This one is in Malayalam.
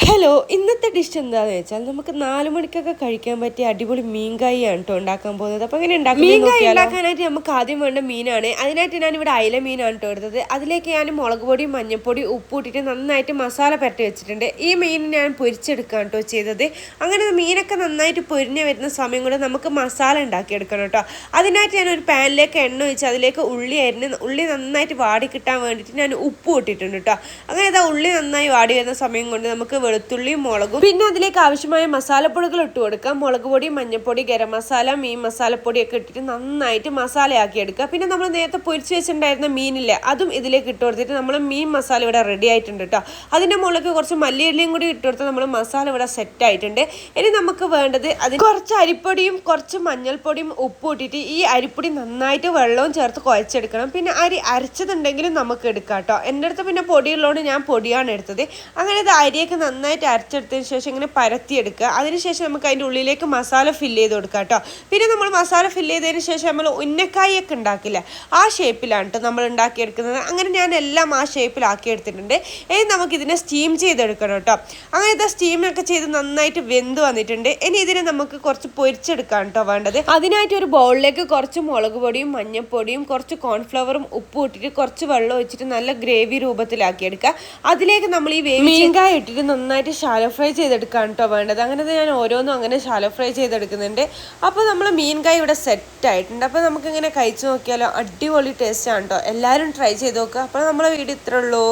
ഹലോ, ഇന്നത്തെ ഡിഷ് എന്താണെന്ന് വെച്ചാൽ നമുക്ക് 4 മണിക്കൊക്കെ കഴിക്കാൻ പറ്റിയ അടിപൊളി മീൻകറിയാണ് കേട്ടോ ഉണ്ടാക്കാൻ പോകുന്നത്. അപ്പോൾ അങ്ങനെ മീൻകറി ഉണ്ടാക്കാനായിട്ട് നമുക്ക് ആദ്യം വേണ്ട മീനാണ്. അതിനായിട്ട് ഞാനിവിടെ അയില മീനാണ് കേട്ടോ എടുത്തത്. അതിലേക്ക് ഞാൻ മുളക് പൊടി, മഞ്ഞൾപ്പൊടി, ഉപ്പ് ഇട്ടിട്ട് നന്നായിട്ട് മസാല പുരട്ടി വെച്ചിട്ടുണ്ട്. ഈ മീൻ ഞാൻ പൊരിച്ചെടുക്കാൻ കേട്ടോ ചെയ്തത്. അങ്ങനെ മീനൊക്കെ നന്നായിട്ട് പൊരിഞ്ഞ് വരുന്ന സമയം കൊണ്ട് നമുക്ക് മസാല ഉണ്ടാക്കിയെടുക്കണം കേട്ടോ. അതിനായിട്ട് ഞാനൊരു പാനിലേക്ക് എണ്ണ ഒഴിച്ച് അതിലേക്ക് ഉള്ളി നന്നായിട്ട് വാടി കിട്ടാൻ വേണ്ടിയിട്ട് ഞാൻ ഉപ്പ് ഇട്ടിട്ടുണ്ട് കേട്ടോ. അങ്ങനെ ഇതാ ഉള്ളി നന്നായി വാടി വരുന്ന സമയം കൊണ്ട് നമുക്ക് വെളുത്തുള്ളിയും മുളകും പിന്നെ അതിലേക്ക് ആവശ്യമായ മസാലപ്പൊടികൾ ഇട്ട് കൊടുക്കാം. മുളക് പൊടി, മഞ്ഞൾപ്പൊടി, ഗരം മസാല, മീൻ മസാലപ്പൊടിയൊക്കെ ഇട്ടിട്ട് നന്നായിട്ട് മസാലയാക്കി എടുക്കുക. പിന്നെ നമ്മൾ നേരത്തെ പൊരിച്ച് വെച്ചിട്ടുണ്ടായിരുന്ന മീനില്ലേ, അതും ഇതിലേക്ക് ഇട്ട് കൊടുത്തിട്ട് നമ്മൾ മീൻ മസാല ഇവിടെ റെഡി ആയിട്ടുണ്ട് കേട്ടോ. അതിൻ്റെ മുകളിലേക്ക് കുറച്ച് മല്ലിയിലയും കൂടി ഇട്ട് കൊടുത്താൽ നമ്മൾ മസാല ഇവിടെ സെറ്റ് ആയിട്ടുണ്ട്. ഇനി നമുക്ക് വേണ്ടത് അതിന് കുറച്ച് അരിപ്പൊടിയും കുറച്ച് മഞ്ഞൾപ്പൊടിയും ഉപ്പും ഇട്ടിട്ട് ഈ അരിപ്പൊടി നന്നായിട്ട് വെള്ളവും ചേർത്ത് കുഴച്ചെടുക്കണം. പിന്നെ അരി അരച്ചതുണ്ടെങ്കിലും നമുക്ക് എടുക്കാം കേട്ടോ. എൻ്റെ അടുത്ത് പിന്നെ പൊടിയുള്ളതുകൊണ്ട് ഞാൻ പൊടിയാണ് എടുത്തത്. അങ്ങനെ ഇത് അരിയൊക്കെ നന്നായിട്ട് അരച്ചെടുത്തതിന് ശേഷം ഇങ്ങനെ പരത്തിയെടുക്കുക. അതിനുശേഷം നമുക്ക് അതിൻ്റെ ഉള്ളിലേക്ക് മസാല ഫില്ല് ചെയ്ത് കൊടുക്കാം കേട്ടോ. പിന്നെ നമ്മൾ മസാല ഫില്ല് ചെയ്തതിന് ശേഷം നമ്മൾ ഉന്നക്കായൊക്കെ ഉണ്ടാക്കില്ല, ആ ഷേപ്പിലാണ് കേട്ടോ നമ്മൾ ഉണ്ടാക്കിയെടുക്കുന്നത്. അങ്ങനെ ഞാൻ എല്ലാം ആ ഷേപ്പിലാക്കി എടുത്തിട്ടുണ്ട്. ഇനി നമുക്കിതിനെ സ്റ്റീം ചെയ്തെടുക്കണം കേട്ടോ. അങ്ങനെ ഇത് സ്റ്റീമൊക്കെ ചെയ്ത് നന്നായിട്ട് വെന്ത് വന്നിട്ടുണ്ട്. ഇനി ഇതിനെ നമുക്ക് കുറച്ച് പൊരിച്ചെടുക്കാം കേട്ടോ വേണ്ടത്. അതിനായിട്ട് ഒരു ബൗളിലേക്ക് കുറച്ച് മുളക് പൊടിയും മഞ്ഞൾപ്പൊടിയും കുറച്ച് കോൺഫ്ലവറും ഉപ്പും ഇട്ടിട്ട് കുറച്ച് വെള്ളം ഒഴിച്ചിട്ട് നല്ല ഗ്രേവി രൂപത്തിലാക്കി എടുക്കുക. അതിലേക്ക് നമ്മൾ ഈ മീൻകായ ഇട്ടിട്ട് നന്നായിട്ട് ഷാലോ ഫ്രൈ ചെയ്തെടുക്കാൻ കേട്ടോ വേണ്ടത്. അങ്ങനെ ഞാൻ ഓരോന്നും അങ്ങനെ ഷാലോ ഫ്രൈ ചെയ്തെടുക്കുന്നുണ്ട്. അപ്പോൾ നമ്മൾ മീൻകായ ഇവിടെ സെറ്റ് ആയിട്ടുണ്ട്. അപ്പോൾ നമുക്കിങ്ങനെ കഴിച്ചു നോക്കിയാലോ, അടിപൊളി ടേസ്റ്റ് ആണ് കേട്ടോ. എല്ലാവരും ട്രൈ ചെയ്ത് നോക്കുക. അപ്പോൾ നമ്മളെ വീഡിയോ ഇത്രേ ഉള്ളൂ.